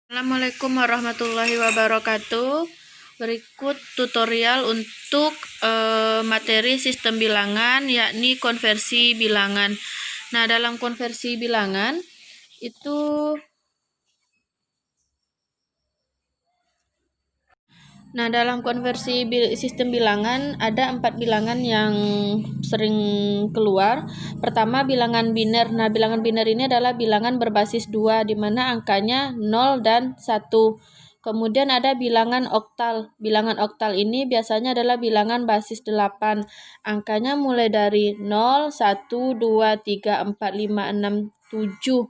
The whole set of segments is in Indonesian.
Assalamualaikum warahmatullahi wabarakatuh. Berikut tutorial untuk materi sistem bilangan, yakni konversi bilangan. Nah, dalam konversi bilangan itu sistem bilangan ada 4 bilangan yang sering keluar. Pertama, bilangan biner. Nah, bilangan biner ini adalah bilangan berbasis 2 di mana angkanya 0 dan 1. Kemudian ada bilangan oktal. Bilangan oktal ini biasanya adalah bilangan basis 8. Angkanya mulai dari 0, 1, 2, 3, 4, 5, 6, 7.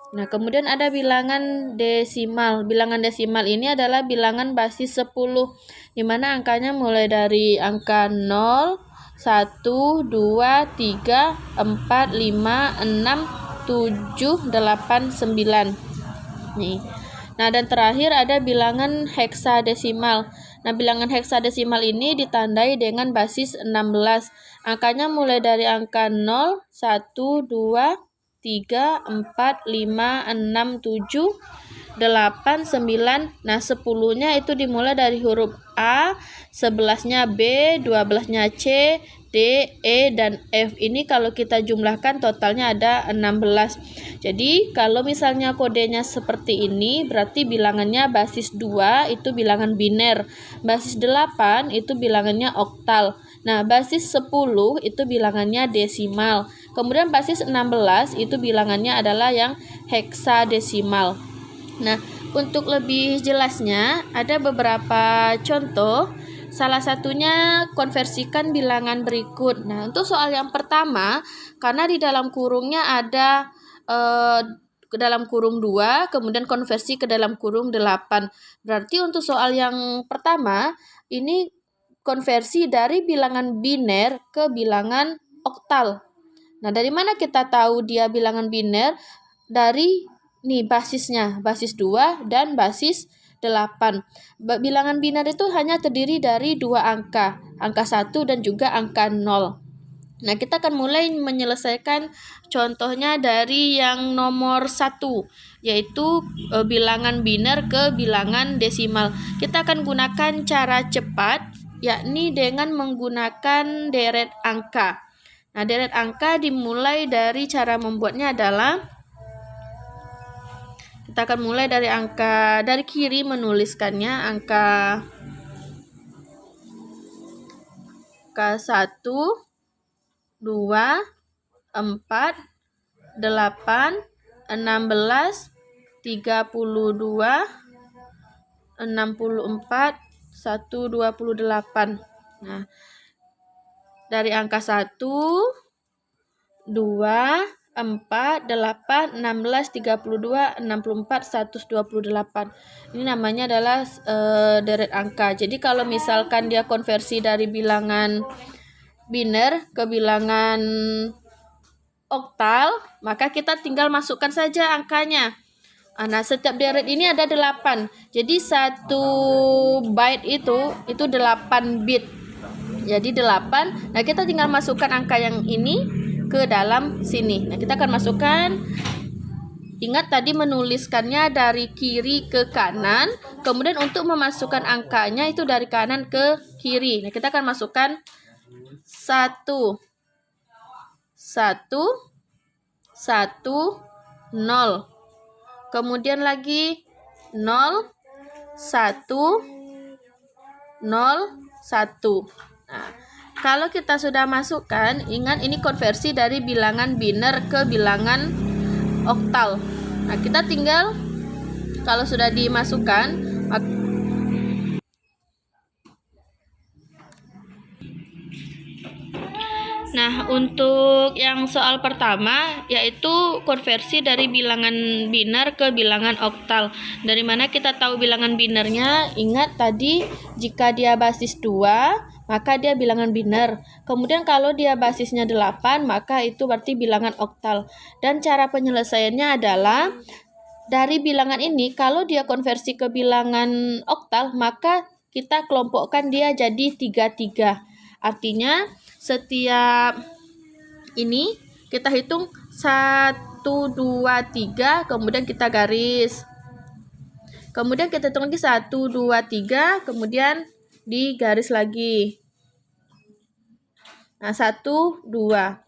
Nah, kemudian ada bilangan desimal. Bilangan desimal ini adalah bilangan basis 10, di mana angkanya mulai dari angka 0, 1, 2, 3, 4, 5, 6, 7, 8, 9. Nih. Nah, dan terakhir ada bilangan heksadesimal. Nah, bilangan heksadesimal ini ditandai dengan basis 16. Angkanya mulai dari angka 0, 1, 2, 3, 4, 5, 6, 7, 8, 9. Nah, 10-nya itu dimulai dari huruf A, 11-nya B, 12-nya C, D, E, dan F. Ini kalau kita jumlahkan totalnya ada 16. Jadi, kalau misalnya kodenya seperti ini, berarti bilangannya basis 2 itu bilangan biner. Basis 8 itu bilangannya oktal. Nah, basis 10 itu bilangannya desimal. Kemudian basis 16 itu bilangannya adalah yang heksadesimal. Nah, untuk lebih jelasnya ada beberapa contoh. Salah satunya konversikan bilangan berikut. Nah, untuk soal yang pertama, karena di dalam kurungnya ada ke dalam kurung 2, kemudian konversi ke dalam kurung 8. Berarti untuk soal yang pertama, ini konversi dari bilangan biner ke bilangan oktal. Nah, dari mana kita tahu dia bilangan biner? Dari basisnya, basis 2 dan basis 8. Bilangan biner itu hanya terdiri dari 2 angka 1 dan juga angka 0. Nah, kita akan mulai menyelesaikan contohnya dari yang nomor 1, yaitu bilangan biner ke bilangan desimal. Kita akan gunakan cara cepat, yakni dengan menggunakan deret angka. Nah, deret angka dimulai dari cara membuatnya adalah kita akan mulai dari angka dari kiri menuliskannya angka 1, 2, 4, 8, 16, 32, 64, 128. Nah, dari angka 1, 2, 4, 8, 16, 32, 64, 128. Ini namanya adalah deret angka. Jadi kalau misalkan dia konversi dari bilangan biner ke bilangan oktal, maka kita tinggal masukkan saja angkanya. Nah, setiap deret ini ada 8. Jadi 1 byte itu 8 bit. Jadi 8. Nah, kita tinggal masukkan angka yang ini ke dalam sini. Nah, kita akan masukkan. Ingat tadi menuliskannya dari kiri ke kanan. Kemudian untuk memasukkan angkanya itu dari kanan ke kiri. Nah, kita akan masukkan 1, 1, 1, 0. Kemudian lagi 0, 1, 0, 1. Nah, kalau kita sudah masukkan, ingat ini konversi dari bilangan biner ke bilangan oktal. Nah, kita tinggal kalau sudah dimasukkan, nah, untuk yang soal pertama yaitu konversi dari bilangan biner ke bilangan oktal. Dari mana kita tahu bilangan binernya? Ingat tadi jika dia basis 2, maka dia bilangan biner. Kemudian kalau dia basisnya 8, maka itu berarti bilangan oktal. Dan cara penyelesaiannya adalah dari bilangan ini kalau dia konversi ke bilangan oktal, maka kita kelompokkan dia jadi 3-3. Artinya setiap ini kita hitung 1, 2, 3, kemudian kita garis. Kemudian kita hitung lagi 1, 2, 3, kemudian digaris lagi. Nah, 1, 2.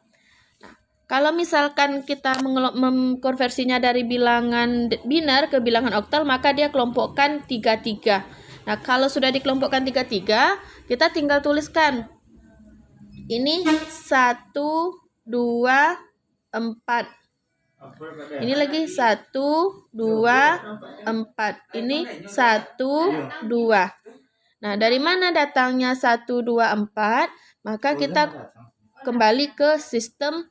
Nah, kalau misalkan kita mengkonversinya dari bilangan biner ke bilangan oktal, maka dia kelompokkan 3, 3. Nah, kalau sudah dikelompokkan 3, 3, kita tinggal tuliskan. Ini 1, 2, 4. Ini lagi 1, 2, 4. Ini 1, 2. Nah, dari mana datangnya 1, 2, 4? Maka kita kembali ke sistem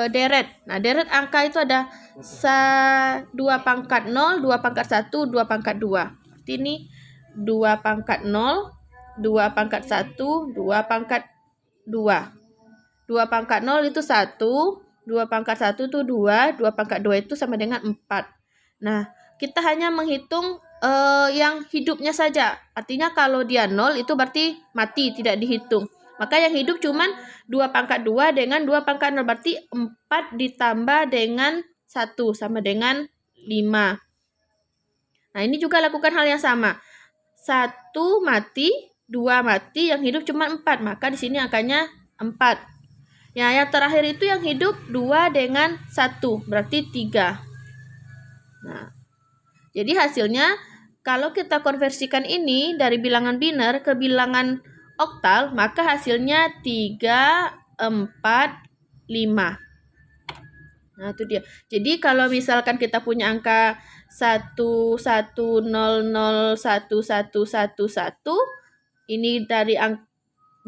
deret. Nah, deret angka itu ada 2 pangkat 0, 2 pangkat 1, 2 pangkat 2. Berarti ini 2 pangkat 0, 2 pangkat 1, 2 pangkat 2. 2 pangkat 0 itu 1, 2 pangkat 1 itu 2, 2 pangkat 2 itu sama dengan 4. Nah, kita hanya menghitung yang hidupnya saja. Artinya kalau dia 0 itu berarti mati, tidak dihitung. Maka yang hidup cuman 2 pangkat 2 dengan 2 pangkat 0. Berarti 4 ditambah dengan 1 sama dengan 5. Nah, ini juga lakukan hal yang sama. 1 mati, 2 mati, yang hidup cuma 4. Maka di sini angkanya 4. Ya, yang terakhir itu yang hidup 2 dengan 1, berarti 3. Nah, jadi hasilnya kalau kita konversikan ini dari bilangan biner ke bilangan oktal, maka hasilnya 3, 4, 5. Nah, itu dia. Jadi kalau misalkan kita punya angka 1, 1, 0, 0, 1, 1, 1, 1, ini dari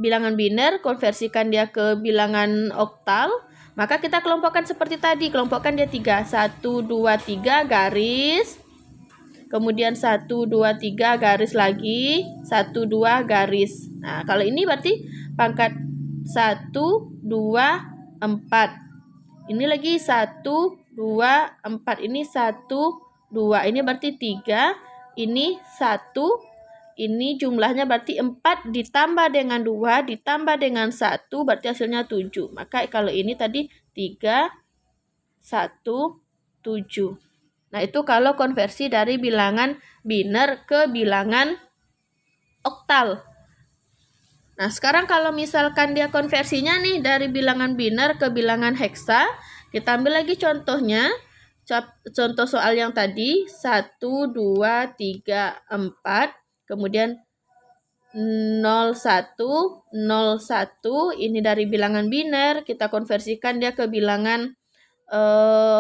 bilangan biner, konversikan dia ke bilangan oktal, maka kita kelompokkan seperti tadi, kelompokkan dia 3, 1, 2, 3, garis, kemudian 1, 2, 3, garis lagi, 1, 2, garis. Nah, kalau ini berarti pangkat 1, 2, 4. Ini lagi 1, 2, 4. Ini 1, 2. Ini berarti 3. Ini 1. Ini jumlahnya berarti 4 ditambah dengan 2 ditambah dengan 1 berarti hasilnya 7. Maka kalau ini tadi 3, 1, 7. Nah, itu kalau konversi dari bilangan biner ke bilangan oktal. Nah, sekarang kalau misalkan dia konversinya nih dari bilangan biner ke bilangan heksa, kita ambil lagi contohnya. Contoh soal yang tadi 1, 2, 3, 4. Kemudian 01, 01, ini dari bilangan biner, kita konversikan dia ke bilangan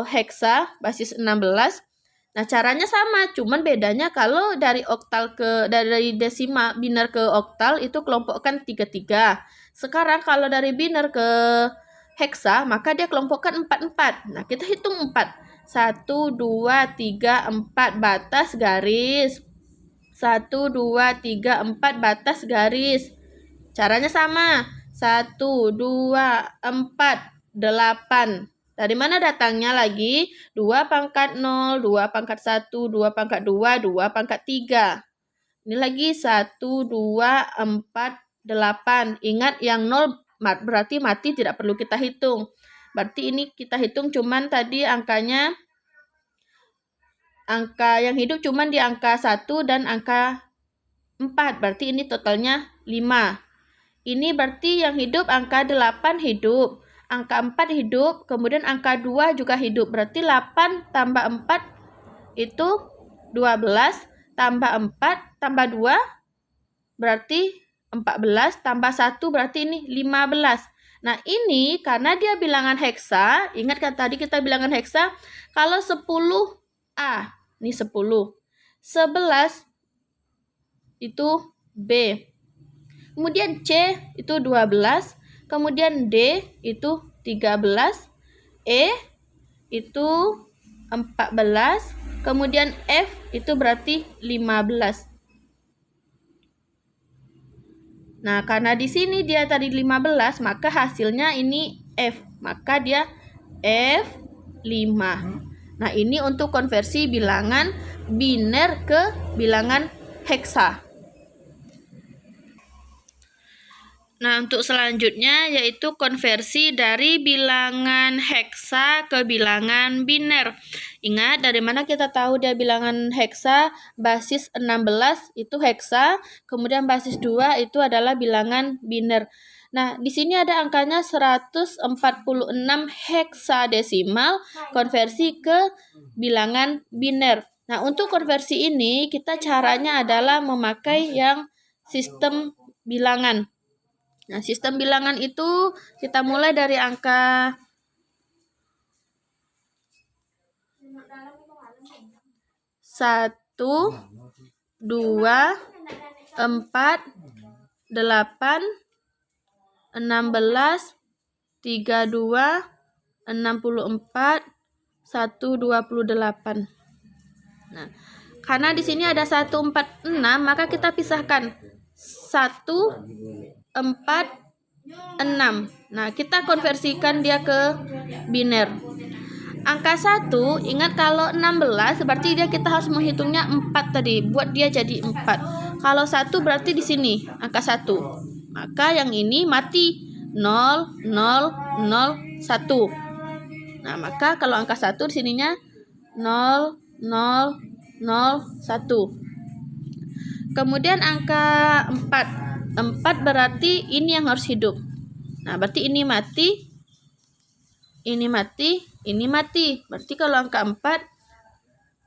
heksa basis 16. Nah, caranya sama, cuman bedanya kalau dari desimal biner ke oktal itu kelompokkan 3, 3. Sekarang kalau dari biner ke heksa, maka dia kelompokkan 4, 4. Nah, kita hitung 4. 1, 2, 3, 4, batas garis. 1, 2, 3, 4, batas garis. Caranya sama. 1, 2, 4, 8. Dari mana datangnya lagi? 2 pangkat 0, 2 pangkat 1, 2 pangkat 2, 2 pangkat 3. Ini lagi 1, 2, 4, 8. Ingat yang 0 berarti mati, tidak perlu kita hitung. Berarti ini kita hitung cuman tadi angkanya. Angka yang hidup cuman di angka 1 dan angka 4. Berarti ini totalnya 5. Ini berarti yang hidup angka 8 hidup. Angka 4 hidup. Kemudian angka 2 juga hidup. Berarti 8 tambah 4 itu 12. Tambah 4 tambah 2 berarti 14. Tambah 1 berarti ini 15. Nah, ini karena dia bilangan heksa. Ingat kan tadi kita bilangan heksa. Kalau 10A. Ini 10. 11 itu B. Kemudian C itu 12. Kemudian D itu 13. E itu 14. Kemudian F itu berarti 15. Nah, karena di sini dia tadi 15, maka hasilnya ini F. Maka dia F5. Nah, ini untuk konversi bilangan biner ke bilangan heksa. Nah, untuk selanjutnya yaitu konversi dari bilangan heksa ke bilangan biner. Ingat, dari mana kita tahu dia bilangan heksa? Basis 16 itu heksa, kemudian basis 2 itu adalah bilangan biner. Nah, di sini ada angkanya 146 heksadesimal konversi ke bilangan biner. Nah, untuk konversi ini kita caranya adalah memakai yang sistem bilangan. Nah, sistem bilangan itu kita mulai dari angka 1, 2, 4, 8, 16, 32, 64, 128. Nah, karena di sini ada 146, maka kita pisahkan 1, 4, 6. Nah, kita konversikan dia ke biner. Angka 1, ingat kalau 16 berarti kita harus menghitungnya 4 tadi, buat dia jadi 4. Kalau 1 berarti di sini angka 1. Maka yang ini mati 0, 0, 0, 1. Nah, maka kalau angka 1 di sininya 0, 0, 0, 1. Kemudian angka 4 berarti ini yang harus hidup. Nah, berarti ini mati, ini mati, ini mati. Berarti kalau angka 4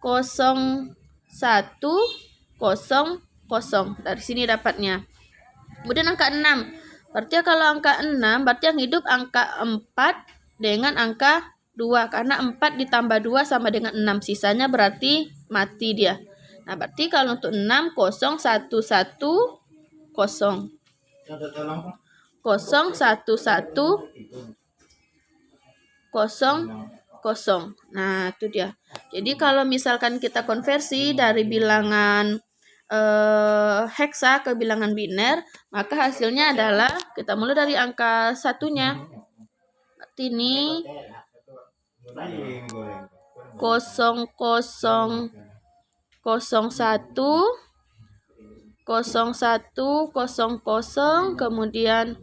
0, 1, 0, 0. Dari sini dapatnya. Kemudian angka 6. Berarti kalau angka 6 berarti yang hidup angka 4 dengan angka 2, karena 4 ditambah 2 sama dengan 6. Sisanya berarti mati dia. Nah, berarti kalau untuk 6 0, 1, 1, 0, 0, 1, 1, 0, 0. Nah, itu dia. Jadi kalau misalkan kita konversi dari bilangan heksa ke bilangan biner, maka hasilnya adalah kita mulai dari angka 1-nya. Berarti ini 0, 0, 0, 1, 0, 1, 0, 0, kemudian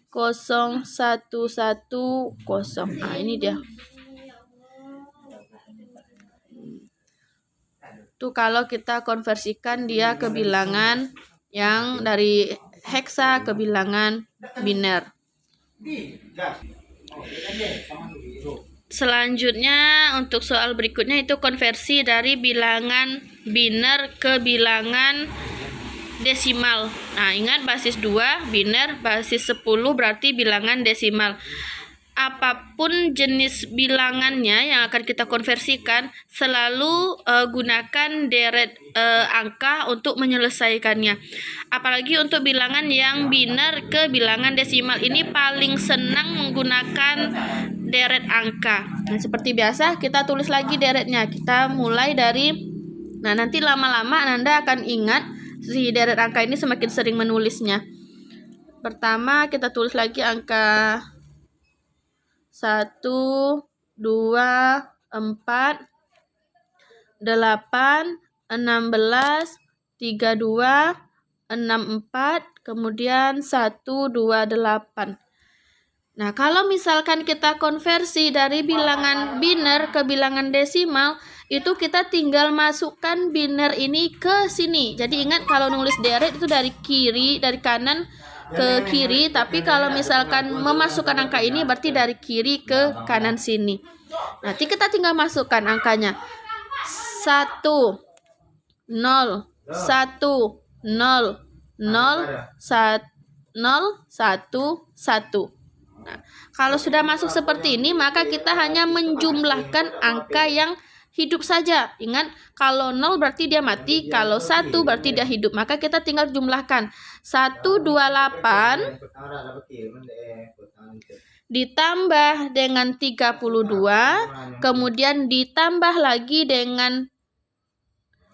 0, 1, 1, 0. Nah, ini dia. Itu kalau kita konversikan dia ke bilangan yang dari heksa ke bilangan biner. Selanjutnya untuk soal berikutnya itu konversi dari bilangan biner ke bilangan desimal. Nah, ingat basis 2 biner, basis 10 berarti bilangan desimal. Apapun jenis bilangannya yang akan kita konversikan, selalu gunakan deret angka untuk menyelesaikannya. Apalagi untuk bilangan yang biner ke bilangan desimal ini paling senang menggunakan deret angka. Nah, seperti biasa kita tulis lagi deretnya. Kita mulai dari, nah nanti lama-lama Anda akan ingat si deret angka ini semakin sering menulisnya. Pertama kita tulis lagi angka 1, 2, 4, 8, 16, 32, 64, kemudian 128. Nah, kalau misalkan kita konversi dari bilangan biner ke bilangan desimal, itu kita tinggal masukkan biner ini ke sini. Jadi ingat kalau nulis deret itu dari kiri, dari kanan ke kiri, tapi kalau misalkan memasukkan angka ini berarti dari kiri ke kanan sini. Nanti kita tinggal masukkan angkanya 1, 0, 1, 0, 0, 0, 1, 1. Nah, kalau sudah masuk seperti ini, maka kita hanya menjumlahkan angka yang hidup saja. Ingat, kalau 0 berarti dia mati, kalau 1 berarti dia hidup. Maka kita tinggal jumlahkan 128 ditambah dengan 32, kemudian ditambah lagi dengan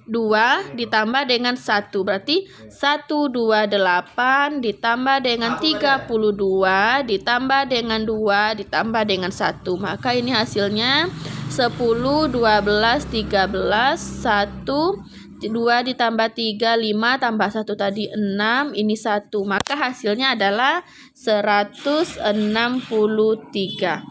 2 ditambah dengan 1, berarti 128 ditambah dengan 32 ditambah dengan 2 ditambah dengan 1. Maka ini hasilnya 10, 12, 13, 1, 3, 2 ditambah 3, 5 tambah 1 tadi 6, ini 1. Maka hasilnya adalah 163.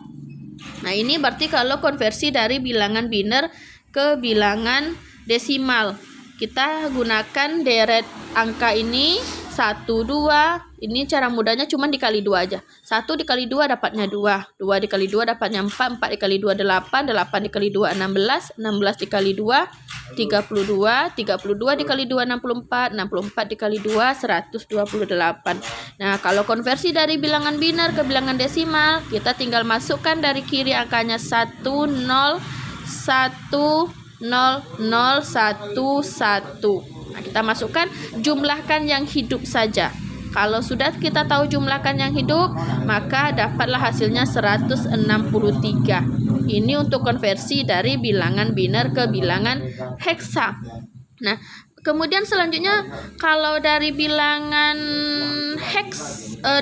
Nah, ini berarti kalau konversi dari bilangan biner ke bilangan desimal. Kita gunakan deret angka ini 1, 2. Ini cara mudahnya cuma dikali 2 aja. 1 dikali 2 dapatnya 2. 2 dikali 2 dapatnya 4. 4 dikali 2 8. 8 dikali 2 16. 16 dikali 2 32. 32 dikali 2 64. 64 dikali 2 128. Nah, kalau konversi dari bilangan biner ke bilangan desimal, kita tinggal masukkan dari kiri angkanya 1 0 1 0 0 1 1. Nah, kita masukkan, jumlahkan yang hidup saja. Kalau sudah kita tahu jumlahkan yang hidup, maka dapatlah hasilnya 163. Ini untuk konversi dari bilangan biner ke bilangan heksa. Nah, kemudian selanjutnya kalau dari bilangan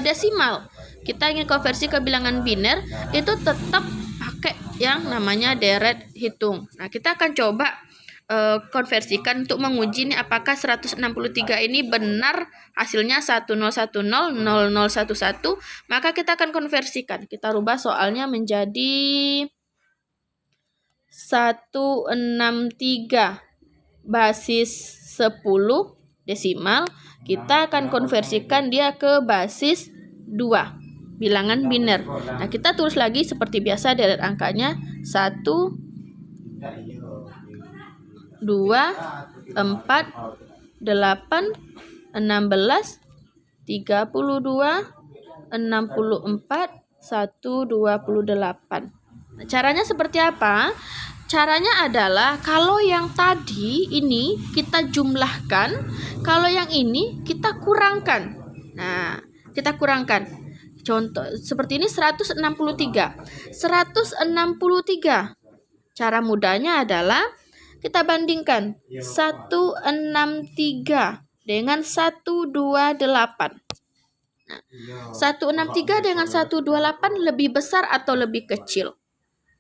desimal, kita ingin konversi ke bilangan biner, itu tetap pakai yang namanya deret hitung. Nah, kita akan coba konversikan untuk menguji nih apakah 163 ini benar hasilnya 1010 0011, maka kita akan konversikan. Kita rubah soalnya menjadi 163 basis 10 desimal. Kita akan konversikan dia ke basis 2 bilangan biner. Nah, kita tulis lagi seperti biasa deret angkanya 1 2 4 8 16 32 64 128. Nah, caranya seperti apa? Caranya adalah kalau yang tadi ini kita jumlahkan, kalau yang ini kita kurangkan. Nah, kita kurangkan. Contoh seperti ini 163. Cara mudahnya adalah kita bandingkan 163 dengan 128. Nah, 163 dengan 128 lebih besar atau lebih kecil?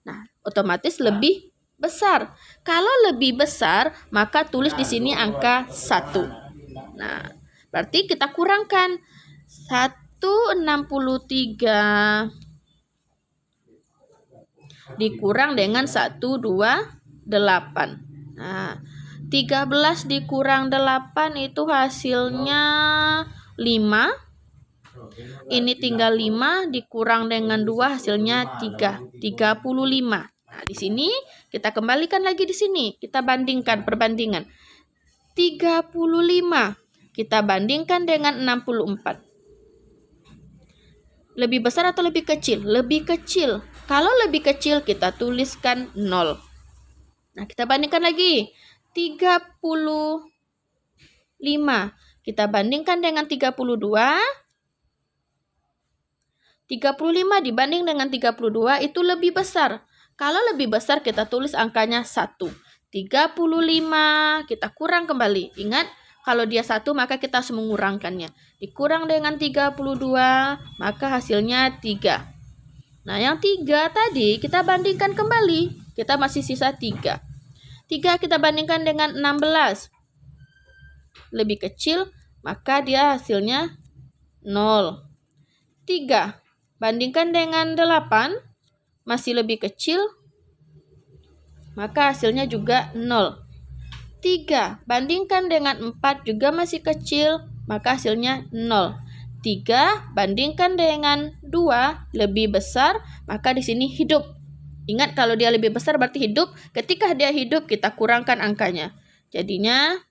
Nah, otomatis lebih besar. Kalau lebih besar, maka tulis di sini angka 1. Nah, berarti kita kurangkan 163 dikurang dengan 128. Nah, 13 dikurang 8 itu hasilnya 5. Ini tinggal 5 dikurang dengan 2 hasilnya 3. 35. Nah, di sini kita kembalikan lagi di sini. Kita bandingkan perbandingan. 35 kita bandingkan dengan 64. Lebih besar atau lebih kecil? Lebih kecil. Kalau lebih kecil kita tuliskan 0. Nah, kita bandingkan lagi. 35 kita bandingkan dengan 32. 35 dibanding dengan 32 itu lebih besar. Kalau lebih besar kita tulis angkanya 1. 35 kita kurang kembali. Ingat, kalau dia 1 maka kita harus mengurangkannya. Dikurang dengan 32 maka hasilnya 3. Nah, yang 3 tadi kita bandingkan kembali. Kita masih sisa 3. 3 kita bandingkan dengan 16. Lebih kecil, maka dia hasilnya 0. 3 bandingkan dengan 8, masih lebih kecil, maka hasilnya juga 0. 3 bandingkan dengan 4 juga masih kecil, maka hasilnya 0. 3 bandingkan dengan 2 lebih besar, maka di sini hidup. Ingat, kalau dia lebih besar berarti hidup. Ketika dia hidup kita kurangkan angkanya. Jadinya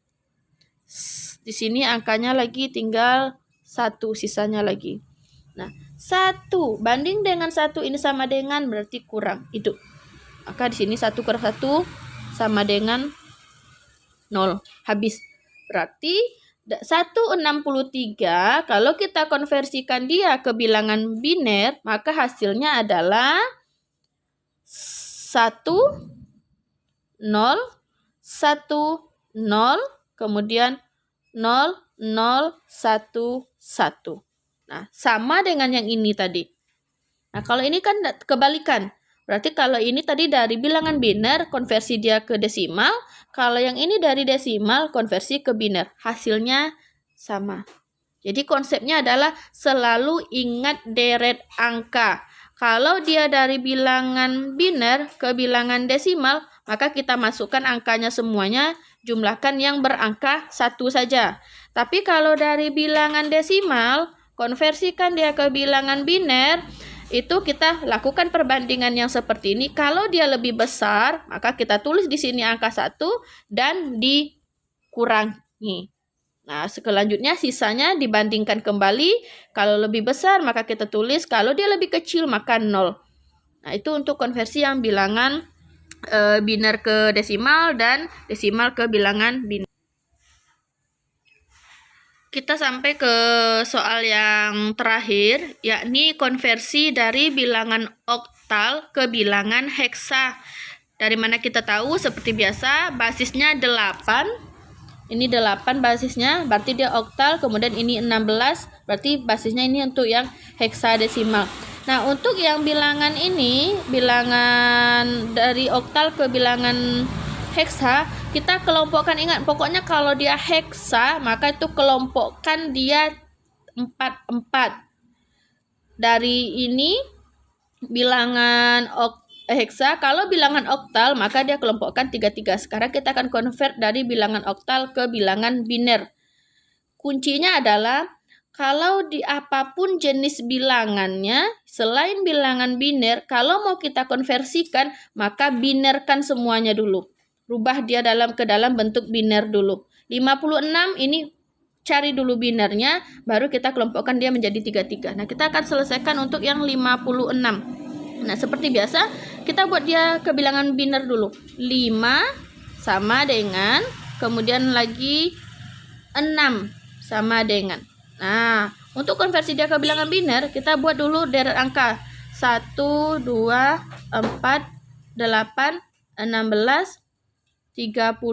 di sini angkanya lagi tinggal 1, sisanya lagi. Nah, 1 banding dengan 1 ini sama dengan berarti kurang, hidup. Maka di sini 1 kurang 1 sama dengan 0. Habis. Berarti 163 kalau kita konversikan dia ke bilangan biner, maka hasilnya adalah 1 0 1 0 kemudian 0 0 1 1. Nah, sama dengan yang ini tadi. Nah, kalau ini kan kebalikan. Berarti kalau ini tadi dari bilangan biner, konversi dia ke desimal. Kalau yang ini dari desimal, konversi ke biner. Hasilnya sama. Jadi konsepnya adalah selalu ingat deret angka. Kalau dia dari bilangan biner ke bilangan desimal, maka kita masukkan angkanya semuanya, jumlahkan yang berangka 1 saja. Tapi kalau dari bilangan desimal, konversikan dia ke bilangan biner, itu kita lakukan perbandingan yang seperti ini. Kalau dia lebih besar, maka kita tulis di sini angka 1 dan dikurangi. Nah, selanjutnya sisanya dibandingkan kembali. Kalau lebih besar, maka kita tulis. Kalau dia lebih kecil, maka 0. Nah, itu untuk konversi yang bilangan biner ke desimal dan desimal ke bilangan biner. Kita sampai ke soal yang terakhir, yakni konversi dari bilangan oktal ke bilangan heksa. Dari mana kita tahu, seperti biasa, basisnya 8. Ini 8 basisnya, berarti dia oktal, kemudian ini 16, berarti basisnya ini untuk yang heksadesimal. Nah, untuk yang bilangan ini, bilangan dari oktal ke bilangan heksa, kita kelompokkan. Ingat, pokoknya kalau dia heksa, maka itu kelompokkan dia 4. Dari ini bilangan heksa, kalau bilangan oktal maka dia kelompokkan 3. Sekarang kita akan convert dari bilangan oktal ke bilangan biner. Kuncinya adalah kalau di apapun jenis bilangannya, selain bilangan biner, kalau mau kita konversikan, maka binerkan semuanya dulu. Rubah dia ke dalam bentuk biner dulu. 56 ini cari dulu binernya, baru kita kelompokkan dia menjadi 3. Nah, kita akan selesaikan untuk yang 56. Nah, seperti biasa, kita buat dia ke bilangan biner dulu. 5 sama dengan, kemudian lagi 6 sama dengan. Nah, untuk konversi dia ke bilangan biner, kita buat dulu deret angka. 1, 2, 4, 8, 16, 32,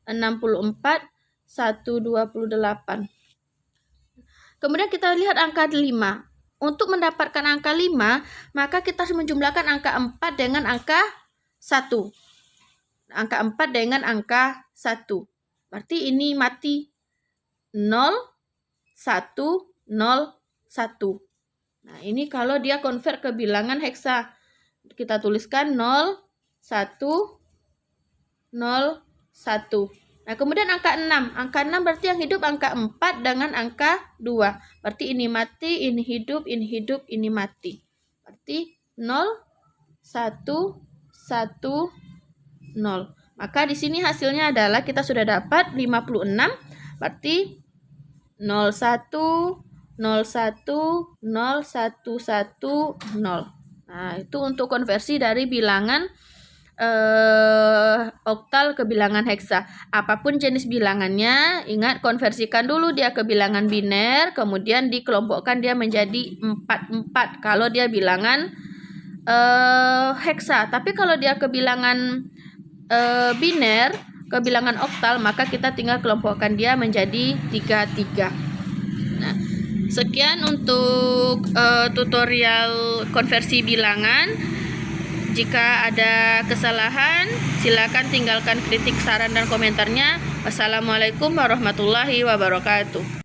64, 128. Kemudian kita lihat angka 5. Untuk mendapatkan angka 5, maka kita harus menjumlahkan angka 4 dengan angka 1. Angka 4 dengan angka 1. Berarti ini mati 0, 1, 0, 1. Nah, ini kalau dia convert ke bilangan heksa. Kita tuliskan 0, 1, 0, 1. Nah, kemudian angka 6. Angka 6 berarti yang hidup angka 4 dengan angka 2. Berarti ini mati, ini hidup, ini mati. Berarti 0, 1, 1, 0. Maka di sini hasilnya adalah kita sudah dapat 56. Berarti 0, 1, 0, 1, 0, 1, 1, 0. Nah, itu untuk konversi dari bilangan oktal ke bilangan heksa. Apapun jenis bilangannya, ingat konversikan dulu dia ke bilangan biner, kemudian dikelompokkan dia menjadi 4 kalau dia bilangan heksa. Tapi kalau dia ke bilangan biner, ke bilangan oktal, maka kita tinggal kelompokkan dia menjadi 3. Nah, sekian untuk tutorial konversi bilangan. Jika ada kesalahan, silakan tinggalkan kritik, saran, dan komentarnya. Wassalamualaikum warahmatullahi wabarakatuh.